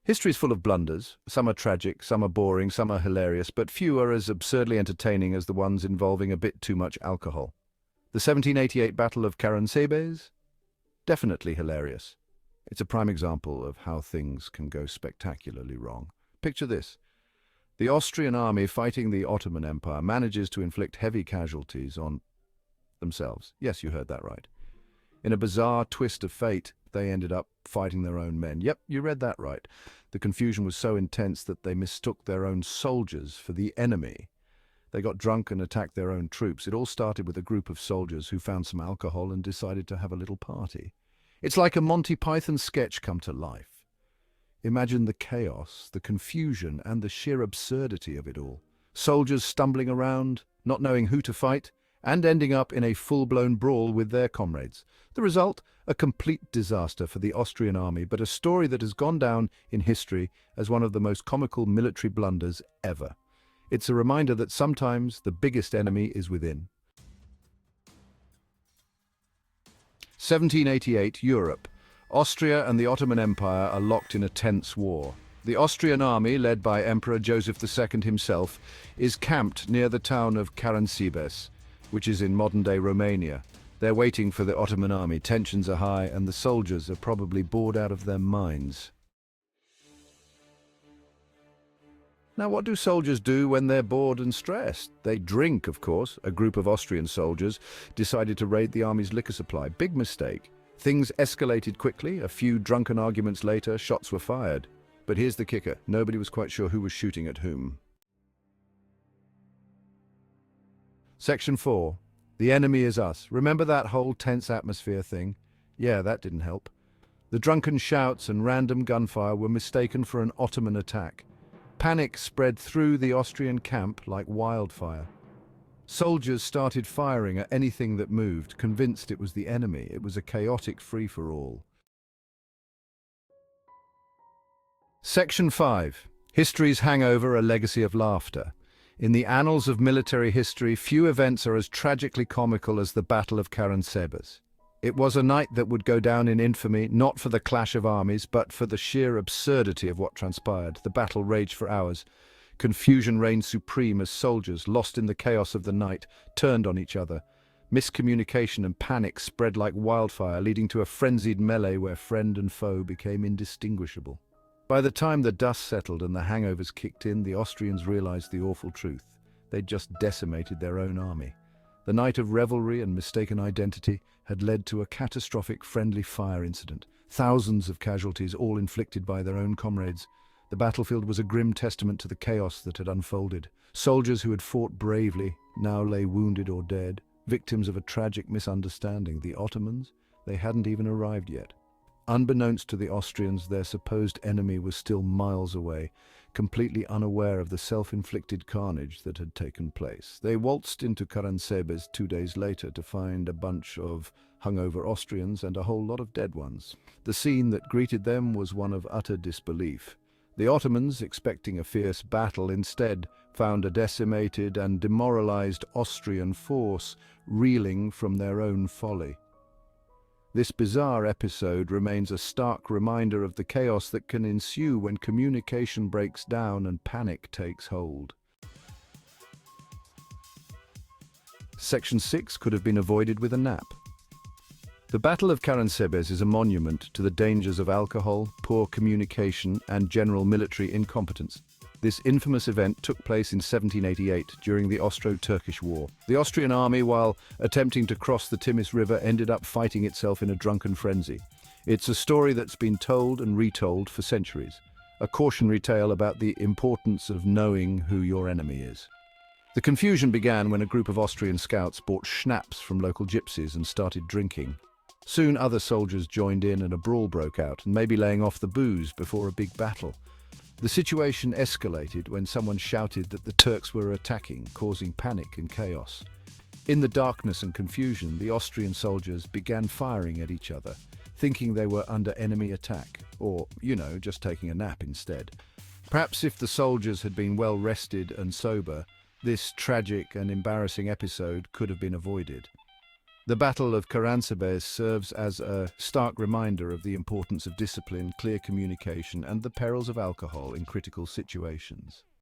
History's full of blunders. Some are tragic, some are boring, some are hilarious, but few are as absurdly entertaining as the ones involving a bit too much alcohol. The 1788 Battle of Caransebe's? Definitely hilarious. It's a prime example of how things can go spectacularly wrong. Picture this. The Austrian army fighting the Ottoman Empire manages to inflict heavy casualties on themselves. Yes, you heard that right. In a bizarre twist of fate, they ended up fighting their own men. Yep, you read that right. The confusion was so intense that they mistook their own soldiers for the enemy. They got drunk and attacked their own troops. It all started with a group of soldiers who found some alcohol and decided to have a little party. It's like a Monty Python sketch come to life. Imagine the chaos, the confusion, and the sheer absurdity of it all. Soldiers stumbling around, not knowing who to fight, and ending up in a full-blown brawl with their comrades. The result? A complete disaster for the Austrian army, but a story that has gone down in history as one of the most comical military blunders ever. It's a reminder that sometimes the biggest enemy is within. 1788, Europe. Austria and the Ottoman Empire are locked in a tense war. The Austrian army, led by Emperor Joseph II himself, is camped near the town of Caransebeș, which is in modern-day Romania. They're waiting for the Ottoman army. Tensions are high, and the soldiers are probably bored out of their minds. Now, what do soldiers do when they're bored and stressed? They drink, of course. A group of Austrian soldiers decided to raid the army's liquor supply. Big mistake. Things escalated quickly. A few drunken arguments later, shots were fired. But here's the kicker. Nobody was quite sure who was shooting at whom. Section 4. The enemy is us. Remember that whole tense atmosphere thing? Yeah, that didn't help. The drunken shouts and random gunfire were mistaken for an Ottoman attack. Panic spread through the Austrian camp like wildfire. Soldiers started firing at anything that moved, convinced it was the enemy. It was a chaotic free-for-all. Section 5. History's hangover, a legacy of laughter. In the annals of military history, few events are as tragically comical as the Battle of Caransebeș. It was a night that would go down in infamy, not for the clash of armies, but for the sheer absurdity of what transpired. The battle raged for hours. Confusion reigned supreme as soldiers, lost in the chaos of the night, turned on each other. Miscommunication and panic spread like wildfire, leading to a frenzied melee where friend and foe became indistinguishable. By the time the dust settled and the hangovers kicked in, the Austrians realized the awful truth. They'd just decimated their own army. The night of revelry and mistaken identity had led to a catastrophic friendly fire incident. Thousands of casualties, all inflicted by their own comrades. The battlefield was a grim testament to the chaos that had unfolded. Soldiers who had fought bravely now lay wounded or dead, victims of a tragic misunderstanding. The Ottomans? They hadn't even arrived yet. Unbeknownst to the Austrians, their supposed enemy was still miles away, completely unaware of the self-inflicted carnage that had taken place. They waltzed into Caransebeș 2 days later to find a bunch of hungover Austrians and a whole lot of dead ones. The scene that greeted them was one of utter disbelief. The Ottomans, expecting a fierce battle, instead found a decimated and demoralized Austrian force reeling from their own folly. This bizarre episode remains a stark reminder of the chaos that can ensue when communication breaks down and panic takes hold. Section 6 could have been avoided with a nap. The Battle of Caransebeș is a monument to the dangers of alcohol, poor communication, and general military incompetence. This infamous event took place in 1788 during the Austro-Turkish War. The Austrian army, while attempting to cross the Timis River, ended up fighting itself in a drunken frenzy. It's a story that's been told and retold for centuries, a cautionary tale about the importance of knowing who your enemy is. The confusion began when a group of Austrian scouts bought schnapps from local gypsies and started drinking. Soon other soldiers joined in and a brawl broke out, and maybe laying off the booze before a big battle. The situation escalated when someone shouted that the Turks were attacking, causing panic and chaos. In the darkness and confusion, the Austrian soldiers began firing at each other, thinking they were under enemy attack, or, just taking a nap instead. Perhaps if the soldiers had been well rested and sober, this tragic and embarrassing episode could have been avoided. The Battle of Caransebes serves as a stark reminder of the importance of discipline, clear communication, and the perils of alcohol in critical situations.